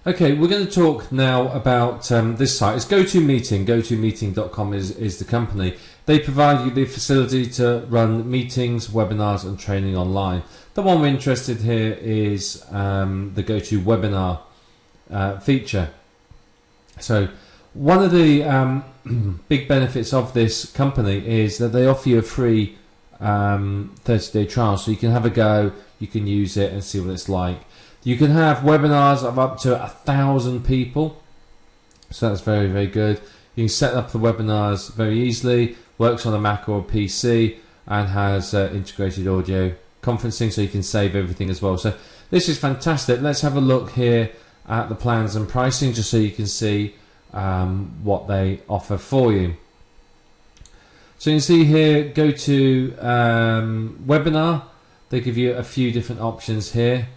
Okay, we're going to talk now about this site. It's GoToMeeting. GoToMeeting.com is the company. They provide you the facility to run meetings, webinars, and training online. The one we're interested here is the GoToWebinar feature. So one of the big benefits of this company is that they offer you a free 30-day trial, so you can have a go, you can use it and see what it's like. You can have webinars of up to 1,000 people, so that's very, very good. You can set up the webinars very easily, works on a Mac or a PC, and has integrated audio conferencing, so you can save everything as well. So this is fantastic. Let's have a look here at the plans and pricing, just so you can see what they offer for you. So you can see here, go to webinar. They give you a few different options here.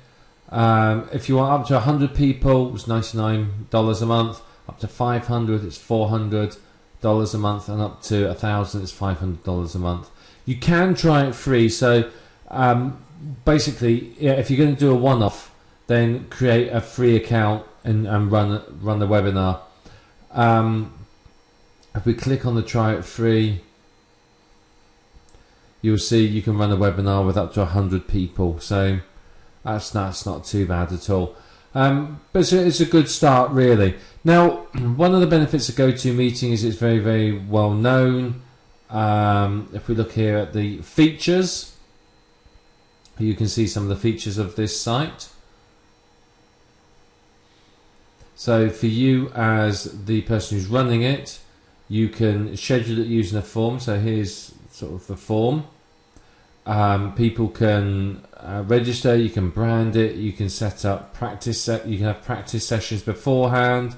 If you want up to 100 people, it's $99 a month. Up to 500, it's $400 a month, and up to 1,000, it's $500 a month. You can try it free. So basically, yeah, if you're going to do a one-off, then create a free account and run the webinar. If we click on the try it free, you'll see you can run a webinar with up to 100 people. So that's not too bad at all. But it's a good start, really. Now, one of the benefits of GoToMeeting is it's very, very well known. If we look here at the features, you can see some of the features of this site. So for you as the person who's running it, you can schedule it using a form. So here's sort of the form. People can register, you can brand it, you can set up practice you can have practice sessions beforehand,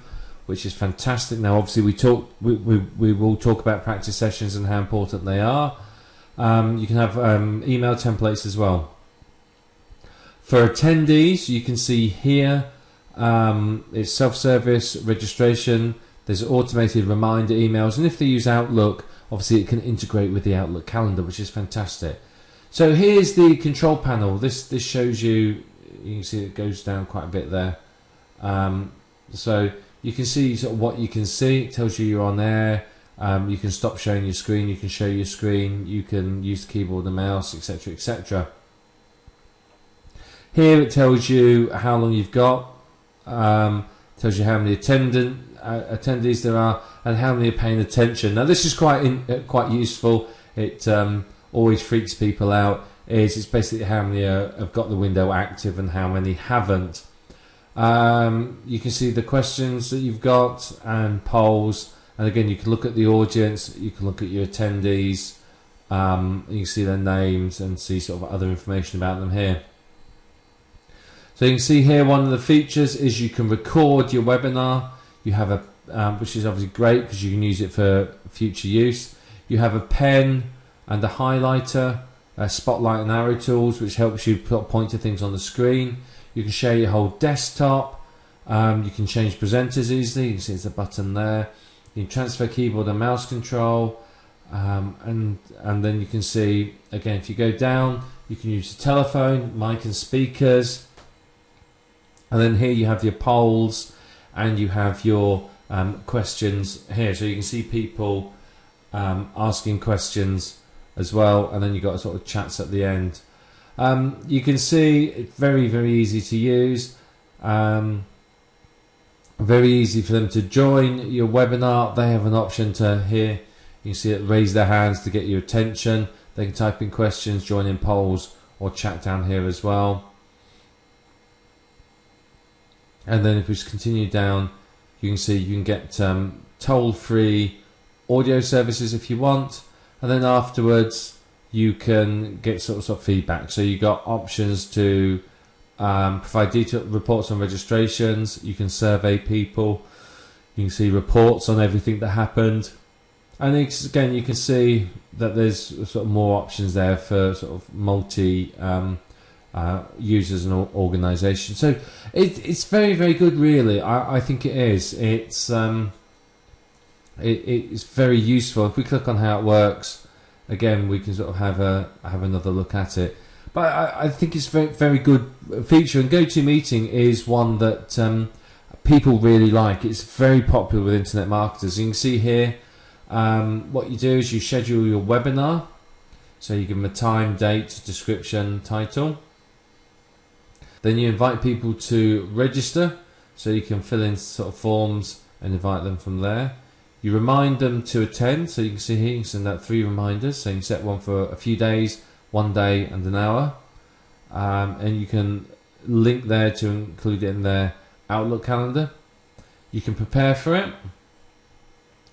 which is fantastic. Now obviously we will talk about practice sessions and how important they are. You can have email templates as well. For attendees, you can see here it's self-service registration. There's automated reminder emails, and if they use Outlook, obviously it can integrate with the Outlook calendar, which is fantastic. So here's the control panel. This shows you can see it goes down quite a bit there. So you can see sort of what you can see. It tells you you're on air. You can stop showing your screen. You can show your screen. You can use the keyboard and mouse, etc., etc. Here it tells you how long you've got. Tells you how many attendees there are and how many are paying attention. Now this is quite useful. It always freaks people out. It's basically how many have got the window active and how many haven't. You can see the questions that you've got and polls, and again you can look at the audience, you can look at your attendees, you can see their names and see sort of other information about them here. So you can see here one of the features is you can record your webinar. You have a which is obviously great because you can use it for future use. You have a pen and a highlighter, spotlight and arrow tools, which helps you point to things on the screen. You can share your whole desktop. You can change presenters easily. You can see there's a button there. You can transfer keyboard and mouse control, and then you can see again if you go down, you can use the telephone, mic and speakers, and then here you have your polls and you have your questions here. So you can see people asking questions as well, and then you've got sort of chats at the end. You can see it's very, very easy to use. Very easy for them to join your webinar. They have an option to here. You can see it raise their hands to get your attention. They can type in questions, join in polls, or chat down here as well. And then if we just continue down, you can see you can get toll-free audio services if you want, and then afterwards you can get sort of feedback. So you got options to provide detailed reports on registrations. You can survey people. You can see reports on everything that happened, and again you can see that there's sort of more options there for sort of multi users and organisations. So it's very, very good, really. I think it is. It's very useful. If we click on how it works, again we can sort of have another look at it. But I think it's a very, very good feature, and GoToMeeting is one that people really like. It's very popular with internet marketers. You can see here, what you do is you schedule your webinar. So you give them a time, date, description, title. Then you invite people to register, so you can fill in sort of forms and invite them from there. You remind them to attend, so you can see here you can send out 3 reminders. So you can set one for a few days, 1 day and an hour. And you can link there to include it in their Outlook calendar. You can prepare for it,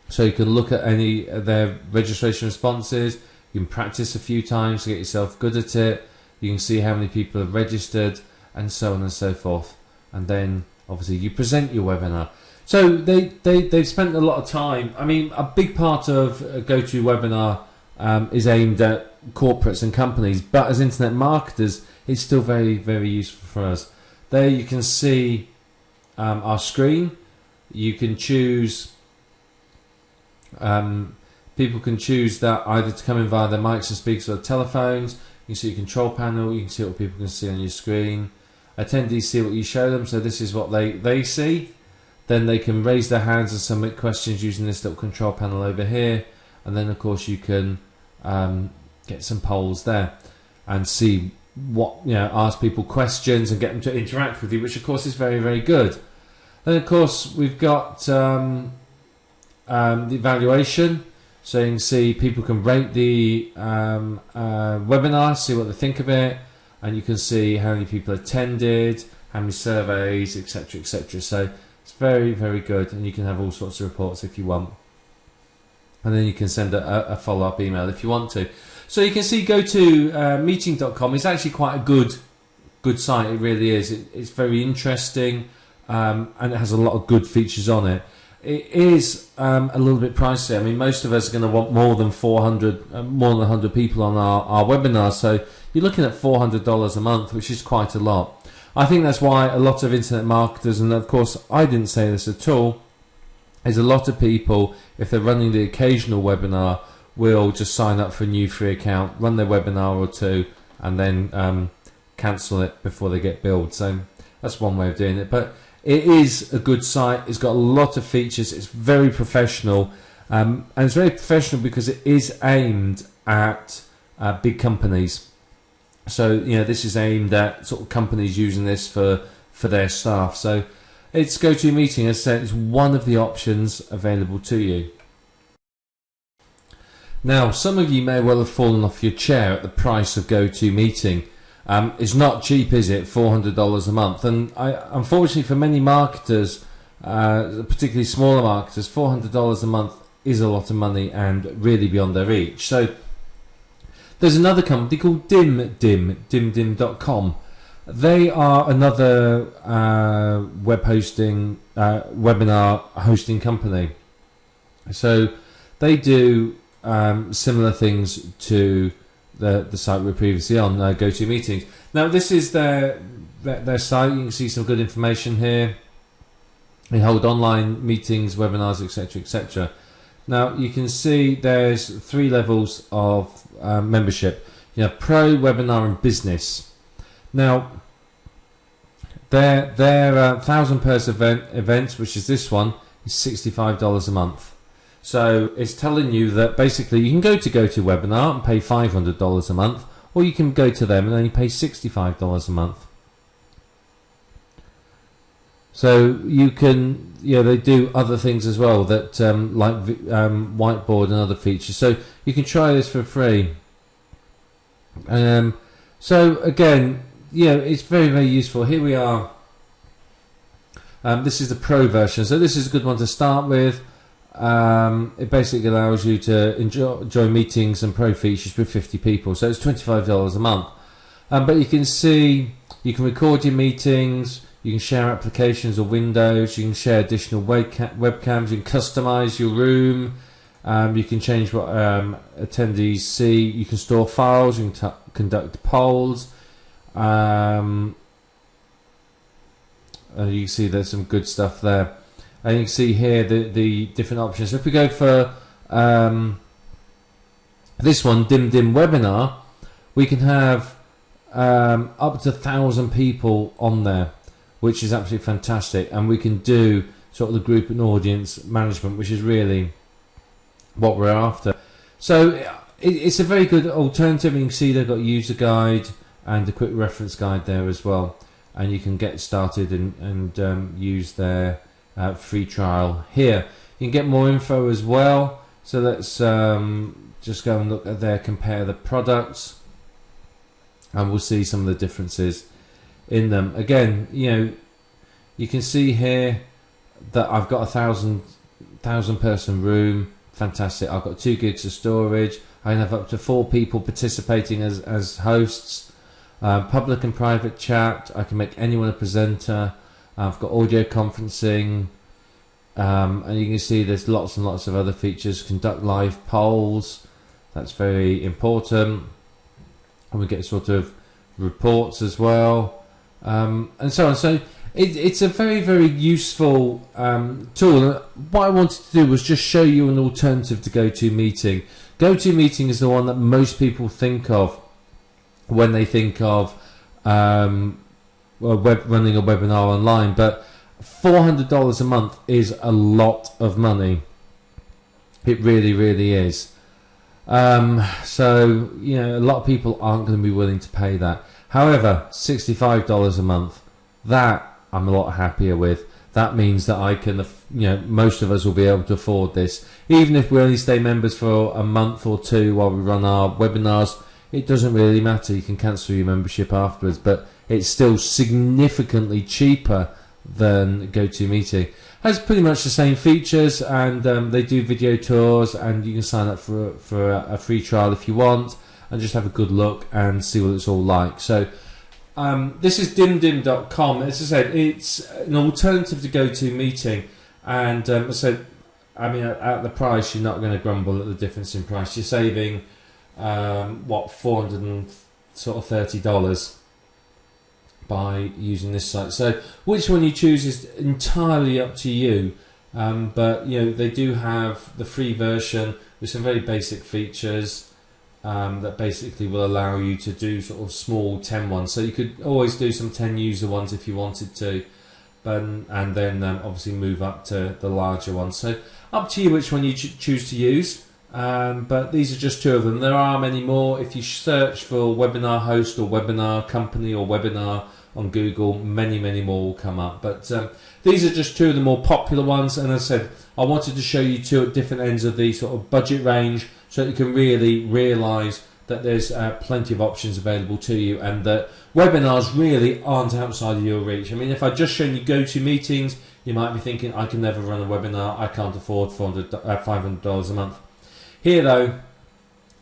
so you can look at any of their registration responses. You can practice a few times to get yourself good at it. You can see how many people have registered, and so on and so forth. And then obviously you present your webinar. So they've spent a lot of time. I mean, a big part of GoToWebinar is aimed at corporates and companies, but as internet marketers, it's still very, very useful for us. There you can see our screen. You can choose, people can choose that either to come in via their mics and speakers or telephones. You can see your control panel, you can see what people can see on your screen. Attendees see what you show them, so this is what they see. Then they can raise their hands and submit questions using this little control panel over here. And then of course you can get some polls there and see what, ask people questions and get them to interact with you, which of course is very, very good. Then of course we've got the evaluation. So you can see people can rate the webinar, see what they think of it, and you can see how many people attended, how many surveys, etc., etc. So it's very, very good, and you can have all sorts of reports if you want. And then you can send a follow-up email if you want to. So you can see GoToMeeting.com is actually quite a good site. It really is. It's very interesting, and it has a lot of good features on it. It is a little bit pricey. I mean, most of us are going to want more than 100 people on our webinar. So you're looking at $400 a month, which is quite a lot. I think that's why a lot of internet marketers, and of course I didn't say this at all, is a lot of people, if they're running the occasional webinar, will just sign up for a new free account, run their webinar or two, and then cancel it before they get billed. So that's one way of doing it. But it is a good site. It's got a lot of features. It's very professional, and it's very professional because it is aimed at big companies. So this is aimed at sort of companies using this for their staff. So it's GoToMeeting, as I said, is one of the options available to you. Now, some of you may well have fallen off your chair at the price of GoToMeeting. It's not cheap, is it? $400 a month. And unfortunately for many marketers, particularly smaller marketers, $400 a month is a lot of money and really beyond their reach. So there's another company called dimdim.com. They are another web hosting, webinar hosting company. So they do similar things to the site we were previously on, GoToMeetings. Now this is their site. You can see some good information here. They hold online meetings, webinars, etc., etc. Now you can see there's 3 levels of membership. You have Pro, Webinar, and Business. Now their 1,000-person events, which is this one, is $65 a month. So it's telling you that basically you can go to GoToWebinar and pay $500 a month, or you can go to them and only pay $65 a month. So you can, they do other things as well that like whiteboard and other features. So you can try this for free. So again, it's very, very useful. Here we are. This is the Pro version. So this is a good one to start with. It basically allows you to enjoy meetings and pro features with 50 people. So it's $25 a month. But you can see, you can record your meetings, you can share applications or windows, you can share additional webcams, you can customize your room, you can change what attendees see, you can store files, you can conduct polls. You can see there's some good stuff there. And you can see here the different options. So if we go for this one, DimDim Webinar, we can have up to 1,000 people on there. which is absolutely fantastic, and we can do sort of the group and audience management, which is really what we're after. So it's a very good alternative. You can see they've got a user guide and a quick reference guide there as well, and you can get started and use their free trial here. You can get more info as well, so let's just go and look at there, compare the products, and we'll see some of the differences in them. Again, you can see here that I've got a 1,000 person room. Fantastic. I've got 2 gigs of storage. I can have up to 4 people participating as hosts. Public and private chat. I can make anyone a presenter. I've got audio conferencing, and you can see there's lots and lots of other features. Conduct live polls. That's very important. And we get sort of reports as well, and so on. So it's a very, very useful tool. What I wanted to do was just show you an alternative to GoToMeeting. GoToMeeting is the one that most people think of when they think of running a webinar online, but $400 a month is a lot of money. It really, really is. So a lot of people aren't going to be willing to pay that. However, $65 a month, that I'm a lot happier with. That means that I can, most of us will be able to afford this. Even if we only stay members for a month or 2 while we run our webinars, it doesn't really matter. You can cancel your membership afterwards, but it's still significantly cheaper than GoToMeeting. Has pretty much the same features, and they do video tours, and you can sign up for a free trial if you want, and just have a good look and see what it's all like. So this is dimdim.com. As I said, it's an alternative to GoToMeeting, and as I said, at the price, you're not going to grumble at the difference in price. You're saving $430 by using this site. So which one you choose is entirely up to you, but they do have the free version with some very basic features that basically will allow you to do sort of small 10 ones. So you could always do some 10 user ones if you wanted to, and then obviously move up to the larger ones. So up to you which one you choose to use. But these are just 2 of them. There are many more. If you search for webinar host or webinar company or webinar on Google, many more will come up. But these are just 2 of the more popular ones. And as I said, I wanted to show you 2 at different ends of the sort of budget range, so that you can really realise that there's plenty of options available to you, and that webinars really aren't outside of your reach. If I'd just shown you GoToMeetings, you might be thinking, I can never run a webinar. I can't afford $500 a month. Here though,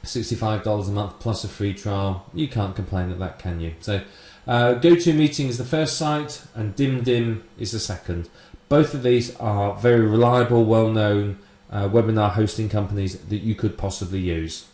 $65 a month plus a free trial. You can't complain at that, can you? So GoToMeeting is the first site, and DimDim is the second. Both of these are very reliable, well-known webinar hosting companies that you could possibly use.